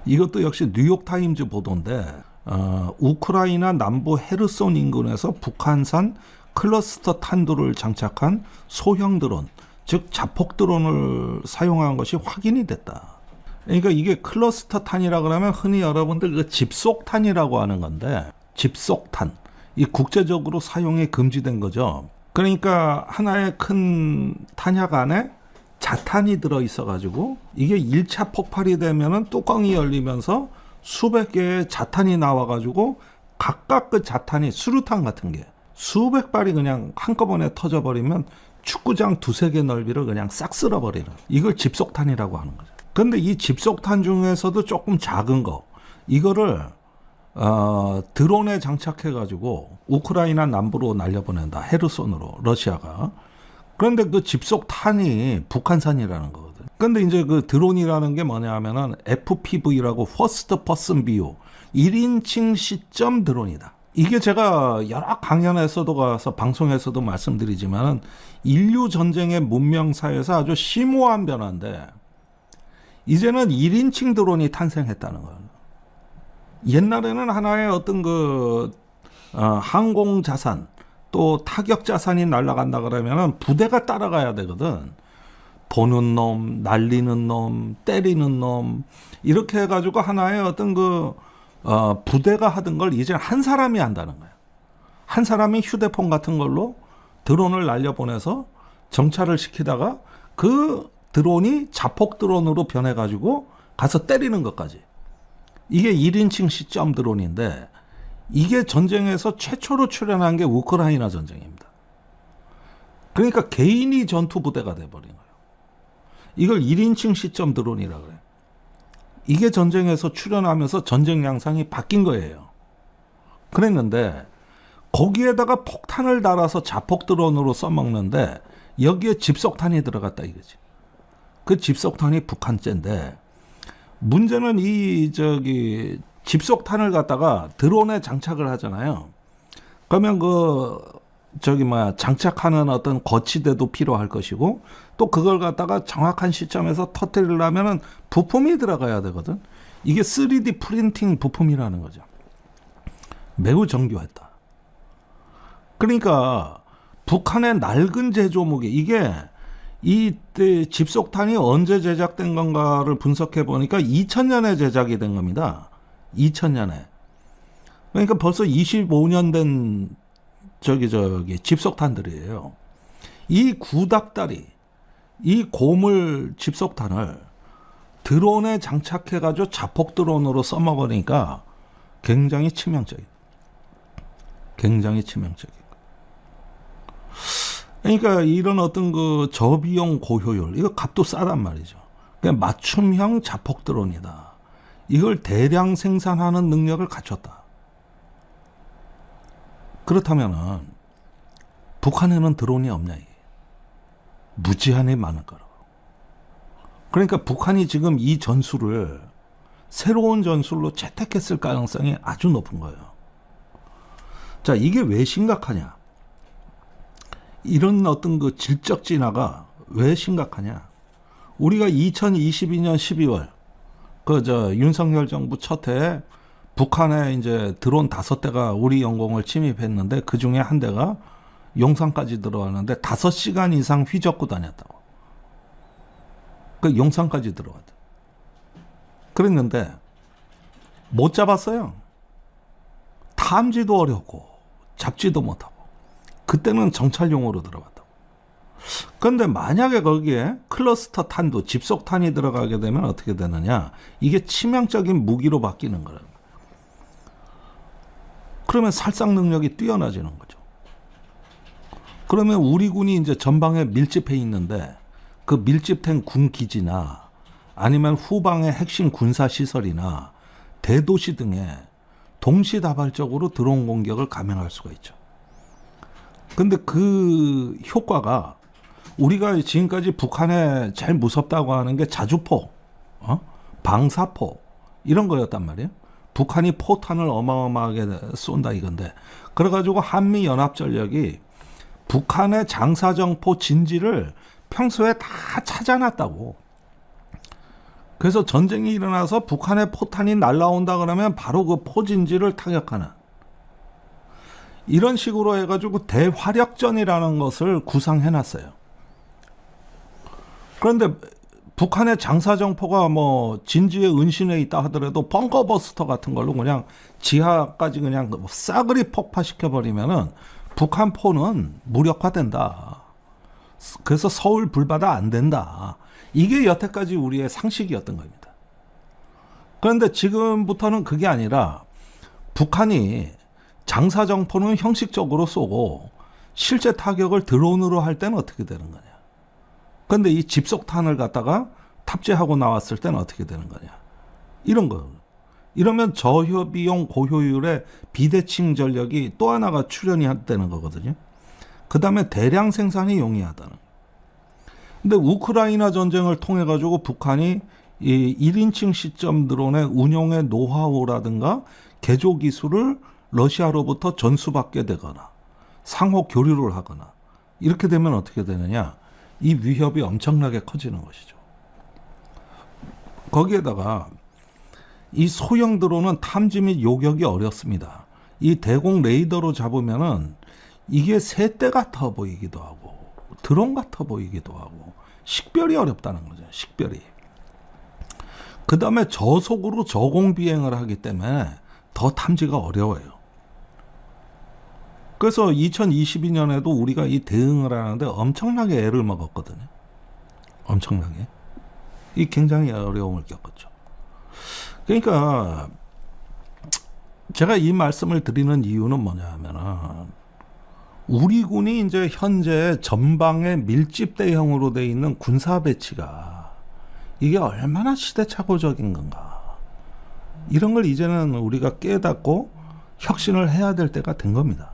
이것도 역시 뉴욕타임즈 보도인데 우크라이나 남부 헤르손 인근에서 북한산 클러스터 탄두를 장착한 소형 드론, 즉 자폭 드론을 사용한 것이 확인이 됐다. 그러니까 이게 클러스터 탄이라 그러면 흔히 여러분들 그 집속탄이라고 하는 건데, 집속탄, 이 국제적으로 사용이 금지된 거죠. 그러니까 하나의 큰 탄약 안에 자탄이 들어있어 가지고 이게 1차 폭발이 되면은 뚜껑이 열리면서 수백 개의 자탄이 나와 가지고 각각 그 자탄이 수류탄 같은 게 수백 발이 그냥 한꺼번에 터져버리면 축구장 두세 개 넓이를 그냥 싹 쓸어버리는, 이걸 집속탄이라고 하는 거죠. 근데 이 집속탄 중에서도 조금 작은 거, 이거를 드론에 장착해 가지고 우크라이나 남부로 날려보낸다. 헤르손으로, 러시아가. 그런데 그 집속탄이 북한산이라는 거거든. 근데 이제 그 드론이라는 게 뭐냐 하면은 FPV라고 First Person View, 1인칭 시점 드론이다. 이게 제가 여러 강연에서도 가서 방송에서도 말씀드리지만은 인류 전쟁의 문명사에서 아주 심오한 변화인데, 이제는 1인칭 드론이 탄생했다는 거예요. 옛날에는 하나의 어떤 항공 자산, 또 타격 자산이 날아간다 그러면은 부대가 따라가야 되거든. 보는 놈, 날리는 놈, 때리는 놈, 이렇게 해가지고 하나의 어떤 부대가 하던 걸 이제 한 사람이 한다는 거야. 한 사람이 휴대폰 같은 걸로 드론을 날려보내서 정찰을 시키다가 그 드론이 자폭 드론으로 변해가지고 가서 때리는 것까지. 이게 1인칭 시점 드론인데, 이게 전쟁에서 최초로 출현한 게 우크라이나 전쟁입니다. 그러니까 개인이 전투 부대가 돼버린 거예요. 이걸 1인칭 시점 드론이라 그래요. 이게 전쟁에서 출현하면서 전쟁 양상이 바뀐 거예요. 그랬는데 거기에다가 폭탄을 달아서 자폭 드론으로 써먹는데 여기에 집속탄이 들어갔다 이거지. 그 집속탄이 북한제인데, 문제는 집속탄을 갖다가 드론에 장착을 하잖아요. 그러면 장착하는 어떤 거치대도 필요할 것이고, 또 그걸 갖다가 정확한 시점에서 터뜨리려면은 부품이 들어가야 되거든. 이게 3D 프린팅 부품이라는 거죠. 매우 정교했다. 그러니까 북한의 낡은 제조무기, 이게 이때 집속탄이 언제 제작된 건가를 분석해 보니까 2000년에 제작이 된 겁니다. 2000년에. 그러니까 벌써 25년 된 집속탄들이에요. 이 구닥다리, 이 고물 집속탄을 드론에 장착해 가지고 자폭 드론으로 써먹으니까 굉장히 치명적이에요. 굉장히 치명적이고. 그러니까 이런 어떤 저비용 고효율, 이거 값도 싸단 말이죠. 그냥 맞춤형 자폭 드론이다. 이걸 대량 생산하는 능력을 갖췄다. 그렇다면은 북한에는 드론이 없냐 이게. 무지한히 많을 거라고. 그러니까 북한이 지금 이 전술을 새로운 전술로 채택했을 가능성이 아주 높은 거예요. 자, 이게 왜 심각하냐? 이런 어떤 질적 진화가 왜 심각하냐? 우리가 2022년 12월 윤석열 정부 첫 해에 북한에 이제 드론 5대가 우리 영공을 침입했는데, 그 중에 한 대가 용산까지 들어왔는데 5시간 이상 휘젓고 다녔다고. 그 용산까지 들어왔다. 그랬는데 못 잡았어요. 탐지도 어렵고 잡지도 못하고. 그때는 정찰용으로 들어갔다고. 그런데 만약에 거기에 클러스터 탄도, 집속탄이 들어가게 되면 어떻게 되느냐? 이게 치명적인 무기로 바뀌는 거예요. 그러면 살상 능력이 뛰어나지는 거죠. 그러면 우리 군이 이제 전방에 밀집해 있는데, 그 밀집된 군 기지나 아니면 후방의 핵심 군사 시설이나 대도시 등에 동시다발적으로 드론 공격을 감행할 수가 있죠. 근데 그 효과가, 우리가 지금까지 북한에 제일 무섭다고 하는 게 자주포, 방사포, 이런 거였단 말이에요. 북한이 포탄을 어마어마하게 쏜다 이건데, 그래가지고 한미연합전력이 북한의 장사정포 진지를 평소에 다 찾아놨다고. 그래서 전쟁이 일어나서 북한의 포탄이 날라온다 그러면 바로 그 포진지를 타격하는 이런 식으로 해가지고 대화력전이라는 것을 구상해놨어요. 그런데 북한의 장사정포가 뭐 진지에 은신해 있다 하더라도 벙커버스터 같은 걸로 그냥 지하까지 그냥 싸그리 폭파시켜버리면은 북한 포는 무력화된다. 그래서 서울 불바다 안 된다. 이게 여태까지 우리의 상식이었던 겁니다. 그런데 지금부터는 그게 아니라 북한이 장사정포는 형식적으로 쏘고 실제 타격을 드론으로 할 때는 어떻게 되는 거냐. 그런데 이 집속탄을 갖다가 탑재하고 나왔을 때는 어떻게 되는 거냐. 이런 거. 이러면 저비용 고효율의 비대칭 전력이 또 하나가 출현이 되는 거거든요. 그 다음에 대량 생산이 용이하다는. 근데 우크라이나 전쟁을 통해 가지고 북한이 이 1인칭 시점 드론의 운용의 노하우라든가 개조 기술을 러시아로부터 전수받게 되거나 상호 교류를 하거나 이렇게 되면 어떻게 되느냐. 이 위협이 엄청나게 커지는 것이죠. 거기에다가 이 소형 드론은 탐지 및 요격이 어렵습니다. 이 대공 레이더로 잡으면은 이게 새떼 같아 보이기도 하고 드론 같아 보이기도 하고 식별이 어렵다는 거죠. 식별이. 그 다음에 저속으로 저공 비행을 하기 때문에 더 탐지가 어려워요. 그래서 2022년에도 우리가 이 대응을 하는데 엄청나게 애를 먹었거든요. 엄청나게. 이 굉장히 어려움을 겪었죠. 그러니까 제가 이 말씀을 드리는 이유는 뭐냐 하면은 우리 군이 이제 현재 전방에 밀집 대형으로 돼 있는 군사 배치가 이게 얼마나 시대착오적인 건가. 이런 걸 이제는 우리가 깨닫고 혁신을 해야 될 때가 된 겁니다.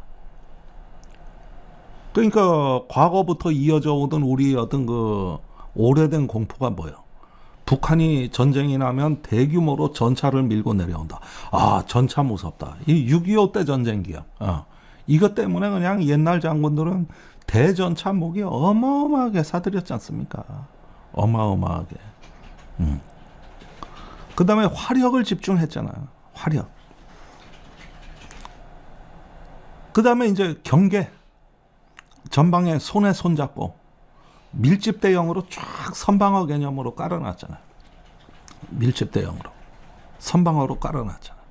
그러니까 과거부터 이어져 오던 우리 어떤 그 오래된 공포가 뭐예요? 북한이 전쟁이 나면 대규모로 전차를 밀고 내려온다. 아, 전차 무섭다. 이 6.25 때 전쟁 기억. 이것 때문에 그냥 옛날 장군들은 대전차 무기 어마어마하게 사들였지 않습니까? 어마어마하게. 그 다음에 화력을 집중했잖아요. 화력. 그 다음에 이제 경계. 전방에 손에 손잡고 밀집 대형으로 쫙 선방어 개념으로 깔아놨잖아요. 밀집 대형으로. 선방어로 깔아놨잖아요.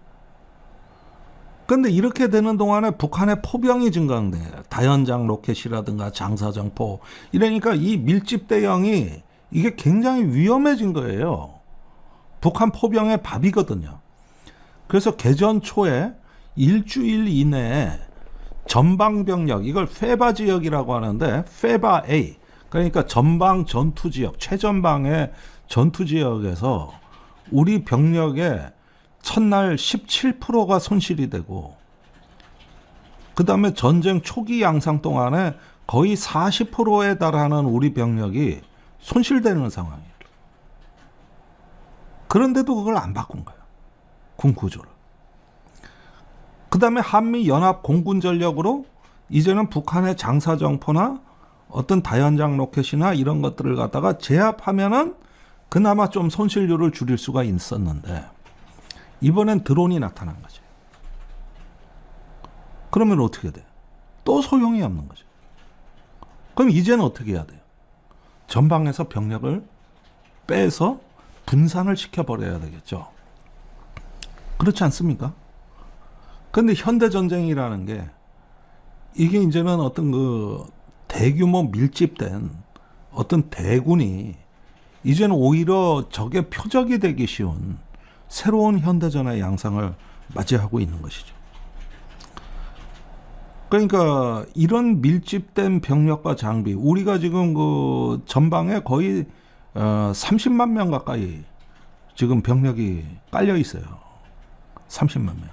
그런데 이렇게 되는 동안에 북한의 포병이 증강돼요. 다연장 로켓이라든가 장사정포. 이러니까 이 밀집 대형이 이게 굉장히 위험해진 거예요. 북한 포병의 밥이거든요. 그래서 개전 초에 일주일 이내에 전방병력, 이걸 페바 지역이라고 하는데 페바 A, 그러니까 전방 전투지역, 최전방의 전투지역에서 우리 병력의 첫날 17%가 손실이 되고 그 다음에 전쟁 초기 양상 동안에 거의 40%에 달하는 우리 병력이 손실되는 상황이에요. 그런데도 그걸 안 바꾼 거예요. 군 구조를. 그 다음에 한미연합 공군 전력으로 이제는 북한의 장사정포나 어떤 다연장 로켓이나 이런 것들을 갖다가 제압하면은 그나마 좀 손실률을 줄일 수가 있었는데 이번엔 드론이 나타난 거죠. 그러면 어떻게 돼요? 또 소용이 없는 거죠. 그럼 이제는 어떻게 해야 돼요? 전방에서 병력을 빼서 분산을 시켜버려야 되겠죠. 그렇지 않습니까? 근데 현대전쟁이라는 게 이게 이제는 어떤 그 대규모 밀집된 어떤 대군이 이제는 오히려 적의 표적이 되기 쉬운 새로운 현대전의 양상을 맞이하고 있는 것이죠. 그러니까 이런 밀집된 병력과 장비, 우리가 지금 그 전방에 거의 30만 명 가까이 지금 병력이 깔려 있어요. 30만 명.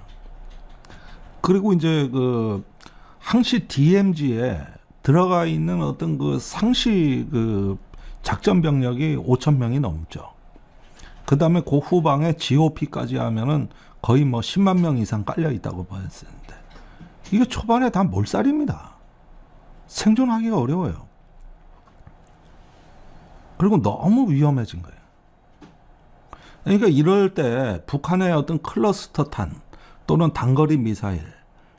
그리고 이제 그 항시 DMZ에 들어가 있는 어떤 그 상시 그 작전 병력이 5천 명이 넘죠. 그 다음에 그 후방에 GOP까지 하면은 거의 뭐 10만 명 이상 깔려 있다고 보였는데 이게 초반에 다 몰살입니다. 생존하기가 어려워요. 그리고 너무 위험해진 거예요. 그러니까 이럴 때 북한의 어떤 클러스터탄 또는 단거리 미사일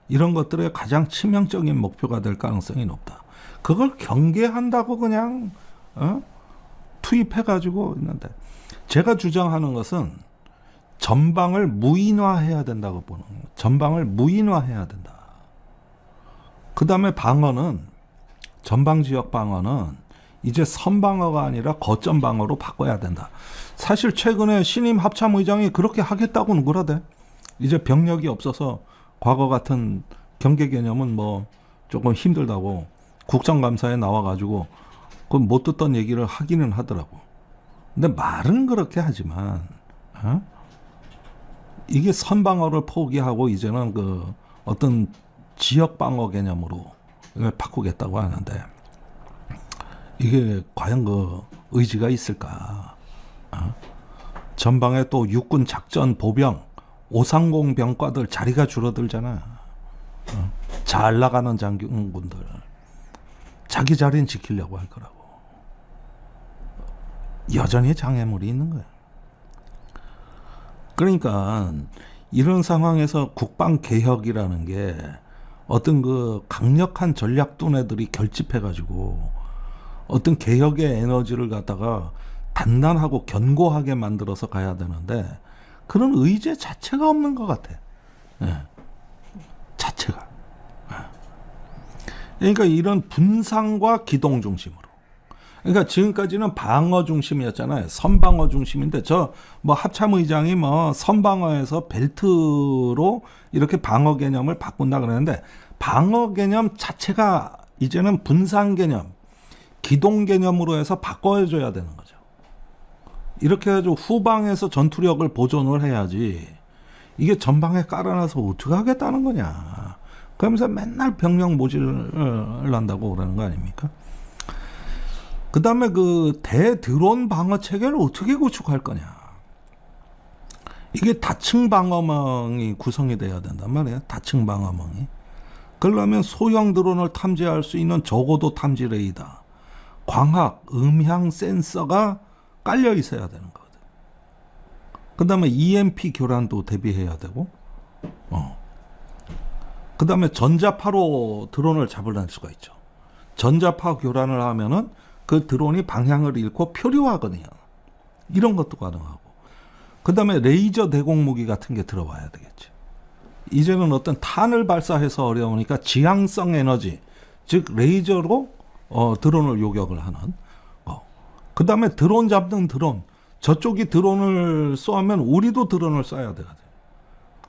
이런 것들의 가장 치명적인 목표가 될 가능성이 높다. 그걸 경계한다고 그냥 투입해가지고 있는데, 제가 주장하는 것은 전방을 무인화해야 된다고 보는 거예요. 전방을 무인화해야 된다. 그 다음에 방어는, 전방 지역 방어는 이제 선방어가 아니라 거점 방어로 바꿔야 된다. 사실 최근에 신임 합참의장이 그렇게 하겠다고는 그러대. 이제 병력이 없어서 과거 같은 경계 개념은 뭐 조금 힘들다고 국정감사에 나와가지고 그 못 듣던 얘기를 하기는 하더라고. 근데 말은 그렇게 하지만 이게 선방어를 포기하고 이제는 그 어떤 지역 방어 개념으로 이걸 바꾸겠다고 하는데, 이게 과연 그 의지가 있을까? 전방에 또 육군 작전 보병 530 병과들 자리가 줄어들잖아. 잘 나가는 장군들 자기 자리는 지키려고 할 거라고. 여전히 장애물이 있는 거야. 그러니까 이런 상황에서 국방 개혁이라는 게 어떤 그 강력한 전략 두뇌들이 결집해가지고 어떤 개혁의 에너지를 갖다가 단단하고 견고하게 만들어서 가야 되는데, 그런 의지 자체가 없는 것 같아. 자체가. 그러니까 이런 분산과 기동 중심으로. 그러니까 지금까지는 방어 중심이었잖아요. 선방어 중심인데, 저 뭐 합참의장이 뭐 선방어에서 벨트로 이렇게 방어 개념을 바꾼다 그러는데, 방어 개념 자체가 이제는 분산 개념, 기동 개념으로 해서 바꿔줘야 되는 거죠. 이렇게 해가지고 후방에서 전투력을 보존을 해야지, 이게 전방에 깔아놔서 어떻게 하겠다는 거냐. 그러면서 맨날 병력 모집을 한다고 그러는 거 아닙니까? 그 다음에 그 대드론 방어 체계를 어떻게 구축할 거냐. 이게 다층 방어망이 구성이 돼야 된단 말이에요. 다층 방어망이. 그러려면 소형 드론을 탐지할 수 있는 저고도 탐지 레이더, 광학, 음향 센서가 깔려 있어야 되는 거거든. 그 다음에 EMP 교란도 대비해야 되고, 그 다음에 전자파로 드론을 잡을 수가 있죠. 전자파 교란을 하면은 그 드론이 방향을 잃고 표류하거든요. 이런 것도 가능하고. 그 다음에 레이저 대공 무기 같은 게 들어와야 되겠지. 이제는 어떤 탄을 발사해서 어려우니까 지향성 에너지, 즉 레이저로 드론을 요격을 하는 거. 그 다음에 드론 잡는 드론. 저쪽이 드론을 쏘면 우리도 드론을 쏴야 되거든.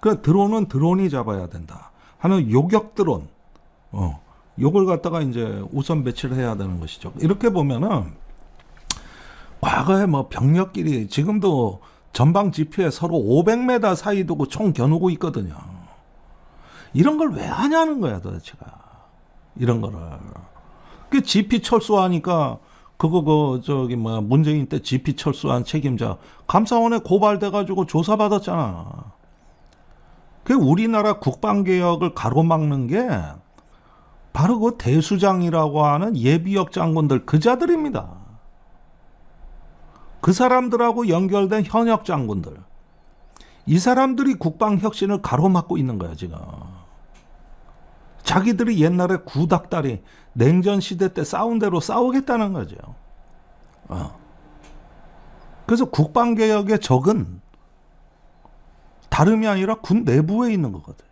그러니까 드론은 드론이 잡아야 된다 하는 요격 드론. 요걸 갖다가 이제 우선 배치를 해야 되는 것이죠. 이렇게 보면은 과거에 뭐 병력끼리 지금도 전방 지표에 서로 500m 사이 두고 총 겨누고 있거든요. 이런 걸 왜 하냐는 거야 도대체가. 이런 거를. 그 GP 철수하니까 그거 저기 뭐야 문재인 때 GP 철수한 책임자 감사원에 고발돼가지고 조사받았잖아. 그 우리나라 국방개혁을 가로막는 게 바로 그 대수장이라고 하는 예비역 장군들 그 자들입니다. 그 사람들하고 연결된 현역 장군들. 이 사람들이 국방혁신을 가로막고 있는 거야 지금. 자기들이 옛날에 구닥다리 냉전 시대 때 싸운 대로 싸우겠다는 거죠. 그래서 국방개혁의 적은 다름이 아니라 군 내부에 있는 거거든.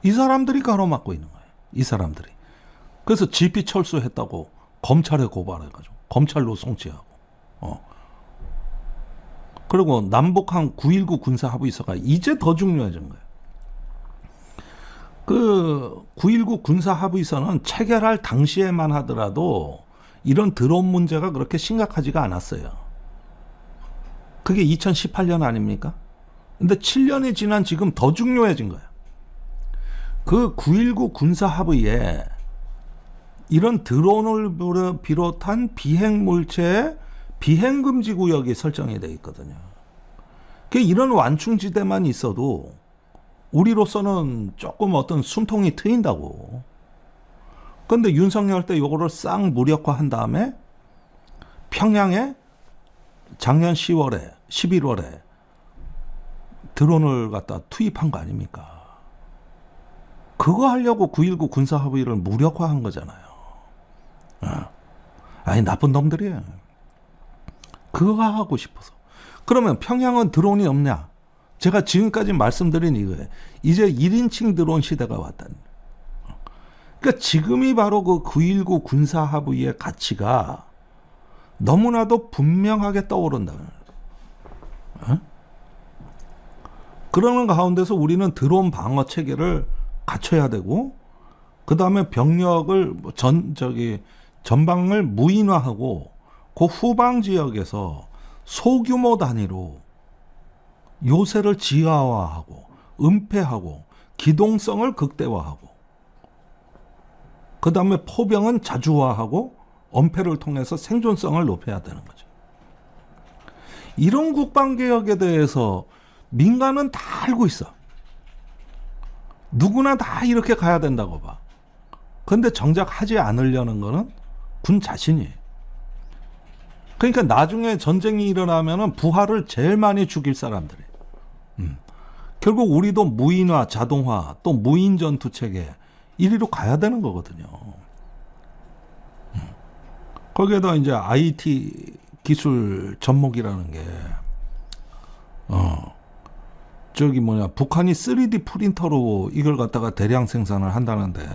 이 사람들이 가로막고 있는 거예요. 이 사람들이. 그래서 GP 철수했다고 검찰에 고발해가지고 검찰로 송치하고. 그리고 남북한 9.19 군사합의서가 이제 더 중요해진 거예요. 그 9.19 군사합의서는 체결할 당시에만 하더라도 이런 드론 문제가 그렇게 심각하지가 않았어요. 그게 2018년 아닙니까? 근데 7년이 지난 지금 더 중요해진 거예요. 그 9.19 군사합의에 이런 드론을 비롯한 비행물체의 비행금지 구역이 설정이 되어 있거든요. 이런 완충지대만 있어도 우리로서는 조금 어떤 숨통이 트인다고. 그런데 윤석열 때 요거를 싹 무력화한 다음에 평양에 작년 10월에 11월에 드론을 갖다 투입한 거 아닙니까? 그거 하려고 9.19 군사합의를 무력화한 거잖아요. 아니 나쁜 놈들이에요. 그거 하고 싶어서. 그러면 평양은 드론이 없냐? 제가 지금까지 말씀드린 이거예요. 이제 1인칭 드론 시대가 왔다는. 그러니까 지금이 바로 그 9.19 군사합의의 가치가 너무나도 분명하게 떠오른다. 그러는 가운데서 우리는 드론 방어 체계를 갖춰야 되고, 그 다음에 병력을 전방을 무인화하고 그 후방 지역에서 소규모 단위로 요새를 지하화하고 은폐하고 기동성을 극대화하고, 그 다음에 포병은 자주화하고 엄폐를 통해서 생존성을 높여야 되는 거죠. 이런 국방개혁에 대해서 민간은 다 알고 있어. 누구나 다 이렇게 가야 된다고 봐. 그런데 정작 하지 않으려는 거는 군 자신이에요. 그러니까 나중에 전쟁이 일어나면은 부하를 제일 많이 죽일 사람들이에요. 결국 우리도 무인화, 자동화, 또 무인 전투 체계 이리로 가야 되는 거거든요. 거기에다 이제 IT 기술 접목이라는 게 북한이 3D 프린터로 이걸 갖다가 대량 생산을 한다는데,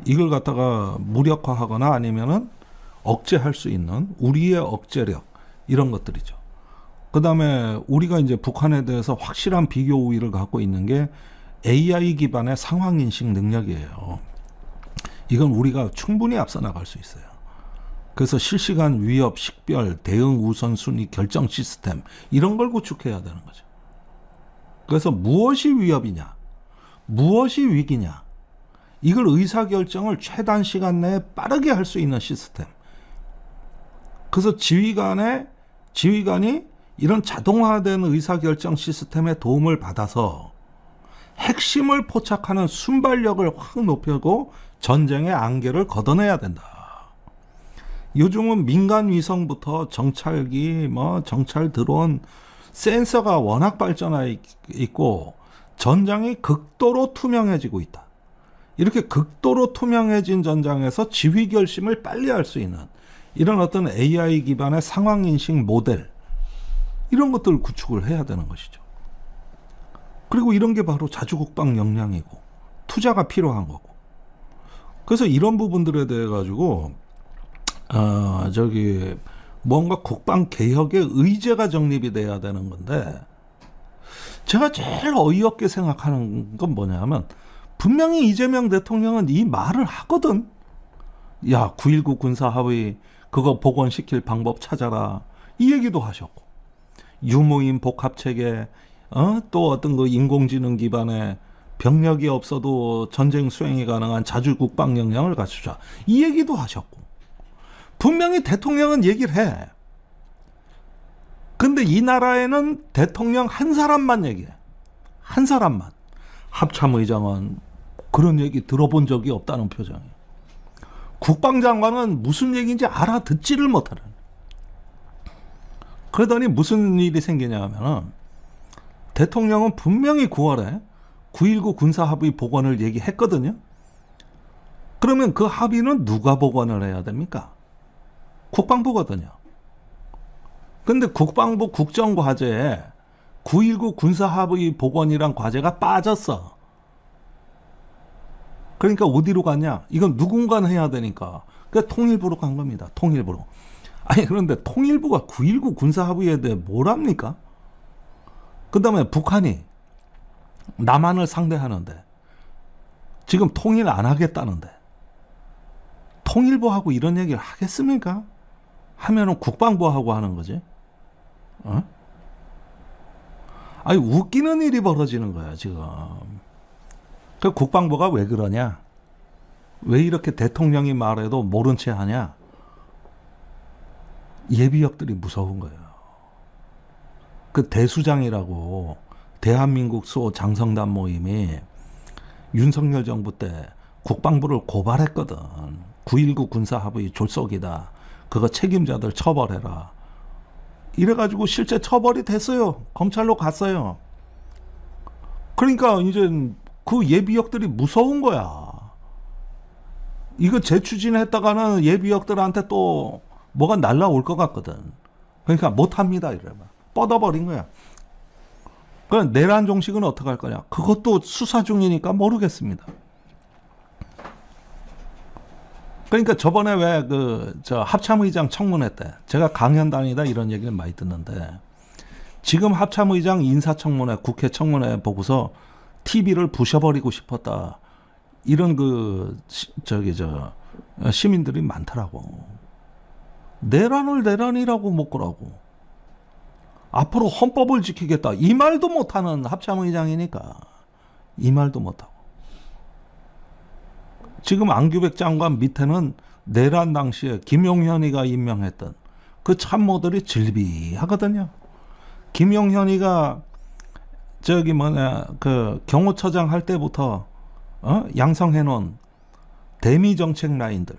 이걸 갖다가 무력화하거나 아니면은 억제할 수 있는 우리의 억제력, 이런 것들이죠. 그 다음에 우리가 이제 북한에 대해서 확실한 비교 우위를 갖고 있는 게 AI 기반의 상황인식 능력이에요. 이건 우리가 충분히 앞서 나갈 수 있어요. 그래서 실시간 위협, 식별, 대응 우선순위 결정 시스템, 이런 걸 구축해야 되는 거죠. 그래서 무엇이 위협이냐, 무엇이 위기냐, 이걸 의사결정을 최단 시간 내에 빠르게 할 수 있는 시스템. 그래서 지휘관이 이런 자동화된 의사결정 시스템의 도움을 받아서 핵심을 포착하는 순발력을 확 높이고 전쟁의 안개를 걷어내야 된다. 요즘은 민간 위성부터 정찰기, 정찰 드론, 센서가 워낙 발전해 있고 전장이 극도로 투명해지고 있다. 이렇게 극도로 투명해진 전장에서 지휘 결심을 빨리 할 수 있는 이런 어떤 AI 기반의 상황인식 모델, 이런 것들을 구축을 해야 되는 것이죠. 그리고 이런 게 바로 자주국방 역량이고 투자가 필요한 거고. 그래서 이런 부분들에 대해 가지고 뭔가 국방 개혁의 의제가 정립이 돼야 되는 건데, 제가 제일 어이없게 생각하는 건 뭐냐면, 분명히 이재명 대통령은 이 말을 하거든. 야, 9.19 군사합의 그거 복원시킬 방법 찾아라, 이 얘기도 하셨고, 유무인 복합체계, 또 어떤 그 인공지능 기반의 병력이 없어도 전쟁 수행이 가능한 자주국방 역량을 갖추자, 이 얘기도 하셨고, 분명히 대통령은 얘기를 해. 근데 이 나라에는 대통령 한 사람만 얘기해. 한 사람만. 합참의장은 그런 얘기 들어본 적이 없다는 표정이에요. 국방장관은 무슨 얘기인지 알아듣지를 못하는. 그러더니 무슨 일이 생기냐 하면은, 대통령은 분명히 9월에 9.19 군사합의 복원을 얘기했거든요. 그러면 그 합의는 누가 복원을 해야 됩니까? 국방부거든요. 근데 국방부 국정과제에 9.19 군사합의 복원이란 과제가 빠졌어. 그러니까 어디로 가냐? 이건 누군가 해야 되니까. 그러니까 통일부로 간 겁니다. 통일부로. 아니, 그런데 통일부가 9.19 군사합의에 대해 뭘 합니까? 그 다음에 북한이 남한을 상대하는데 지금 통일 안 하겠다는데 통일부하고 이런 얘기를 하겠습니까? 하면은 국방부하고 하는 거지. 아니, 웃기는 일이 벌어지는 거야, 지금. 그 국방부가 왜 그러냐? 왜 이렇게 대통령이 말해도 모른 채 하냐? 예비역들이 무서운 거예요. 그 대수장이라고 대한민국 수 장성단 모임이 윤석열 정부 때 국방부를 고발했거든. 9.19 군사합의 졸속이다. 그거 책임자들 처벌해라. 이래가지고 실제 처벌이 됐어요. 검찰로 갔어요. 그러니까 이제 그 예비역들이 무서운 거야. 이거 재추진했다가는 예비역들한테 또 뭐가 날라올 것 같거든. 그러니까 못합니다. 이러면 뻗어버린 거야. 그럼 내란 종식은 어떻게 할 거냐? 그것도 수사 중이니까 모르겠습니다. 그러니까 저번에 왜 저 합참의장 청문회 때 제가 강연 다니다 이런 얘기를 많이 듣는데, 지금 합참의장 인사청문회, 국회 청문회 보고서 TV를 부셔버리고 싶었다, 이런 시민들이 많더라고. 내란을 내란이라고 먹고라고. 앞으로 헌법을 지키겠다, 이 말도 못하는 합참의장이니까 이 말도 못하고. 지금 안규백 장관 밑에는 내란 당시에 김용현이가 임명했던 그 참모들이 질비하거든요. 김용현이가 그 경호처장 할 때부터 양성해 놓은 대미정책 라인들,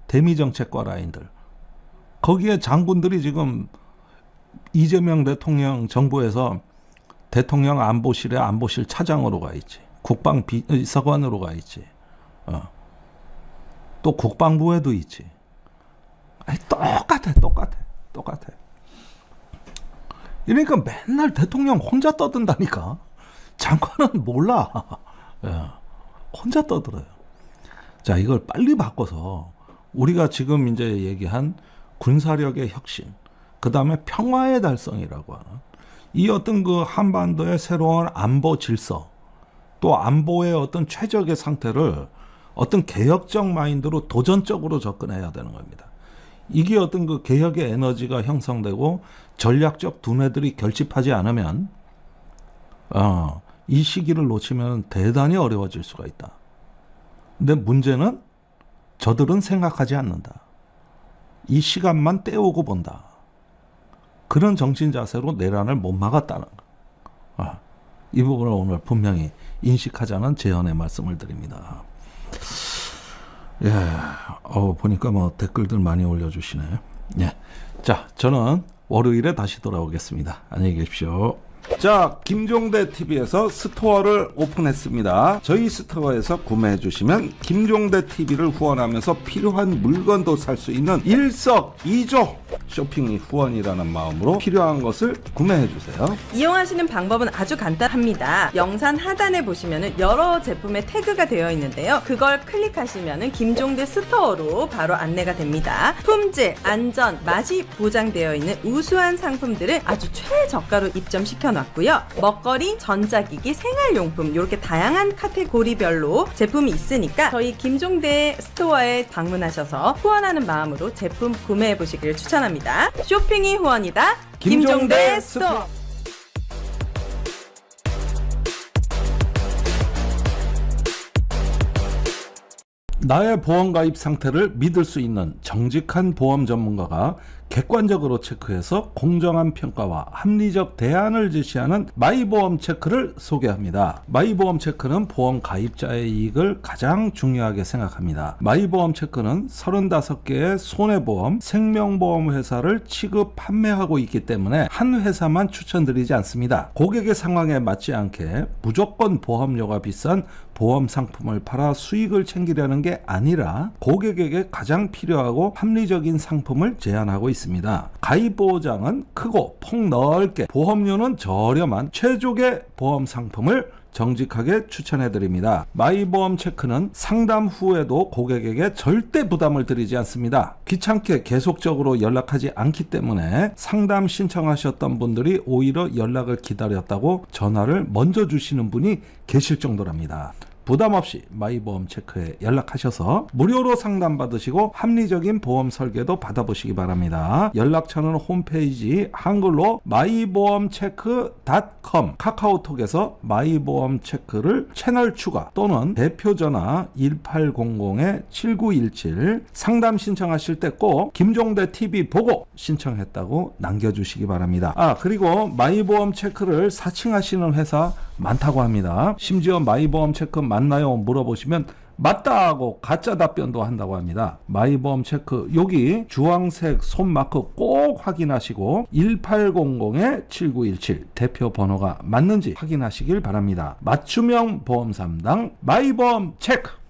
대미정책과 라인들, 거기에 장군들이 지금 이재명 대통령 정부에서 대통령 안보실에 안보실 차장으로 가 있지, 국방 비서관으로 가 있지, 또 국방부에도 있지. 아니, 똑같아. 이러니까 맨날 대통령 혼자 떠든다니까. 장관은 몰라. 혼자 떠들어요. 자, 이걸 빨리 바꿔서 우리가 지금 이제 얘기한 군사력의 혁신, 그 다음에 평화의 달성이라고 하는 이 어떤 그 한반도의 새로운 안보 질서, 또 안보의 어떤 최적의 상태를 어떤 개혁적 마인드로 도전적으로 접근해야 되는 겁니다. 이게 어떤 그 개혁의 에너지가 형성되고 전략적 두뇌들이 결집하지 않으면 이 시기를 놓치면 대단히 어려워질 수가 있다. 근데 문제는 저들은 생각하지 않는다. 이 시간만 때우고 본다. 그런 정신 자세로 내란을 못 막았다는 거. 이 부분을 오늘 분명히 인식하자는 제언의 말씀을 드립니다. 예, 보니까 뭐 댓글들 많이 올려주시네요. 예, 자, 저는 월요일에 다시 돌아오겠습니다. 안녕히 계십시오. 자, 김종대 TV에서 스토어를 오픈했습니다. 저희 스토어에서 구매해 주시면 김종대 TV를 후원하면서 필요한 물건도 살 수 있는 일석이조 쇼핑이 후원이라는 마음으로 필요한 것을 구매해 주세요. 이용하시는 방법은 아주 간단합니다. 영상 하단에 보시면 여러 제품의 태그가 되어 있는데요. 그걸 클릭하시면 김종대 스토어로 바로 안내가 됩니다. 품질, 안전, 맛이 보장되어 있는 우수한 상품들을 아주 최저가로 입점시켜 놨고요. 먹거리, 전자기기, 생활용품 이렇게 다양한 카테고리별로 제품이 있으니까 저희 김종대 스토어에 방문하셔서 후원하는 마음으로 제품 구매해 보시길 추천합니다. 쇼핑이 후원이다. 김종대 스토어. 나의 보험 가입 상태를 믿을 수 있는 정직한 보험 전문가가 객관적으로 체크해서 공정한 평가와 합리적 대안을 제시하는 마이보험 체크를 소개합니다. 마이보험 체크는 보험 가입자의 이익을 가장 중요하게 생각합니다. 마이보험 체크는 35개의 손해보험, 생명보험 회사를 취급 판매하고 있기 때문에 한 회사만 추천드리지 않습니다. 고객의 상황에 맞지 않게 무조건 보험료가 비싼 보험 상품을 팔아 수익을 챙기려는 게 아니라 고객에게 가장 필요하고 합리적인 상품을 제안하고 있습니다. 가입 보장은 크고 폭넓게, 보험료는 저렴한 최적의 보험 상품을 정직하게 추천해드립니다. 마이보험 체크는 상담 후에도 고객에게 절대 부담을 드리지 않습니다. 귀찮게 계속적으로 연락하지 않기 때문에 상담 신청하셨던 분들이 오히려 연락을 기다렸다고 전화를 먼저 주시는 분이 계실 정도랍니다. 부담 없이 마이보험 체크에 연락하셔서 무료로 상담받으시고 합리적인 보험 설계도 받아보시기 바랍니다. 연락처는 홈페이지 한글로 마이보험체크.com, 카카오톡에서 마이보험 체크를 채널 추가 또는 대표 전화 1800-7917 상담 신청하실 때 꼭 김종대 TV 보고 신청했다고 남겨주시기 바랍니다. 그리고 마이보험 체크를 사칭하시는 회사 많다고 합니다. 심지어 마이보험 체크 맞나요? 물어보시면 맞다 하고 가짜 답변도 한다고 합니다. 마이보험 체크 여기 주황색 손마크 꼭 확인하시고 1800-7917 대표 번호가 맞는지 확인하시길 바랍니다. 맞춤형 보험 3당 마이보험 체크.